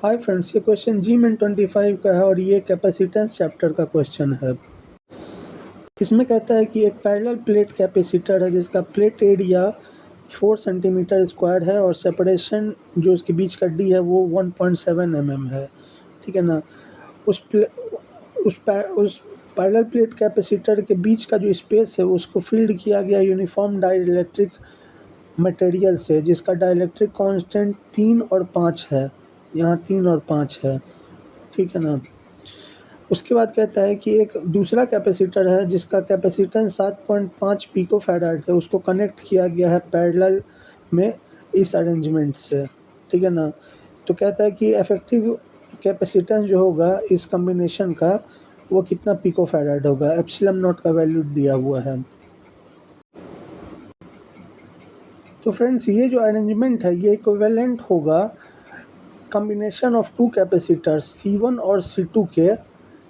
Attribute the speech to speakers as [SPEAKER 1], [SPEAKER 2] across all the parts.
[SPEAKER 1] Hi friends, ये question Gmin 25 का है और ये कैपेसिटेंस चैप्टर का क्वेश्चन है। इसमें कहता है कि एक पैरेलल प्लेट कैपेसिटर है जिसका प्लेट एरिया 4 सेंटीमीटर स्क्वायर है और सेपरेशन जो उसके बीच का डी है वो 1.7 mm है। ठीक है ना। उस पैरेलल प्लेट कैपेसिटर के बीच का जो स्पेस है उसको फिल्ड किया गया यूनिफॉर्म डाइलेक्ट्रिक मटेरियल से, जिसका डाइलेक्ट्रिक कांस्टेंट 3 और 5 है। यहाँ 3 और 5 है। ठीक है ना। उसके बाद कहता है कि एक दूसरा कैपेसिटर है जिसका कैपेसिटेंस 7.5 पिको फैराड है, उसको कनेक्ट किया गया है पैरेलल में इस अरेंजमेंट से। ठीक है ना। तो कहता है कि इफेक्टिव कैपेसिटेंस जो होगा इस कॉम्बिनेशन का वो कितना पिको फैराड होगा। एप्सिलम नॉट का वैल्यू दिया हुआ है। तो फ्रेंड्स, ये जो अरेंजमेंट है ये इक्विवेलेंट होगा combination of two capacitors C1 और C2 के।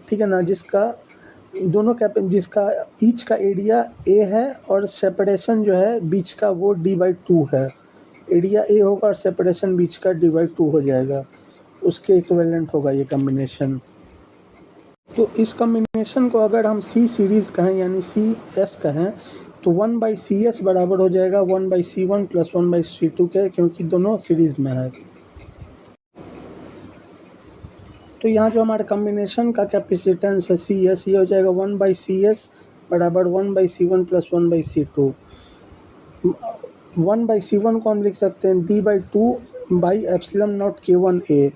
[SPEAKER 1] ठीक है ना। जिसका ईच का एरिया A है और सेपरेशन जो है बीच का वो D/2 है। एरिया A होगा और सेपरेशन बीच का D/2 हो जाएगा, उसके इक्विवेलेंट होगा ये कॉम्बिनेशन। तो इस कॉम्बिनेशन को अगर हम C सीरीज़ कहें यानी CS कहें तो 1/CS बराबर हो जाएगा 1/C1 + 1/C2 के, क्योंकि दोनों सीरीज़ में है। तो यहाँ जो हमारे कॉम्बिनेशन का कैपेसिटेंस है CS, ये हो जाएगा 1/CS बराबर 1/C1 + 1/C2। 1/C1 को हम लिख सकते हैं D/2/ε0 K1A।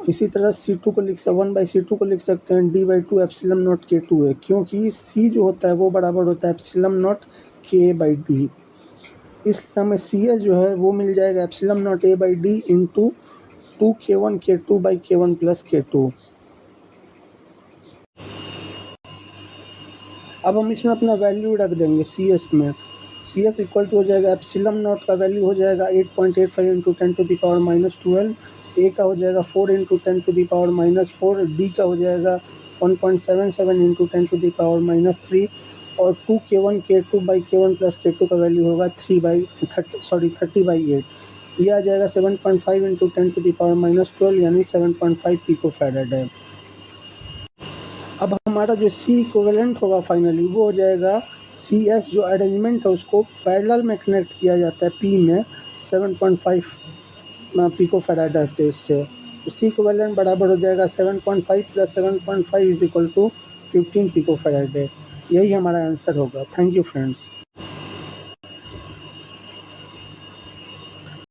[SPEAKER 1] इसी तरह C2 को 1/C2 को लिख सकते हैं D/2 ε0 K2A, क्योंकि C जो होता है वो बराबर होता है ε0 K/D। इसलिए हमें CS जो है वो मिल जाएगा ε0 A/D into 2K1 K2/K1 + K2। अब हम इसमें अपना वैल्यू रख देंगे CS में। CS इक्वल टू हो जाएगा ε0 का वैल्यू हो जाएगा 8.85 × 10⁻12। A का हो जाएगा 4 × 10⁻4। D का हो जाएगा 1.77 × 10⁻3 और 2K1 K2/K1 + K2 का वैल्यू होगा 30/8। ये आ जाएगा 7.5 × 10⁻12 यानी 7.5 पिको फैराड है। अब हमारा जो C इक्विवेलेंट होगा फाइनली वो हो जाएगा CS, जो अरेंजमेंट है उसको पैरेलल में कनेक्ट किया जाता है P में 7.5 पिको फैराड से। तो C इक्विवेलेंट बराबर हो जाएगा 7.5 + 7.5 = 15 पिको फैराड है। यही हमारा आंसर होगा। Thank you friends.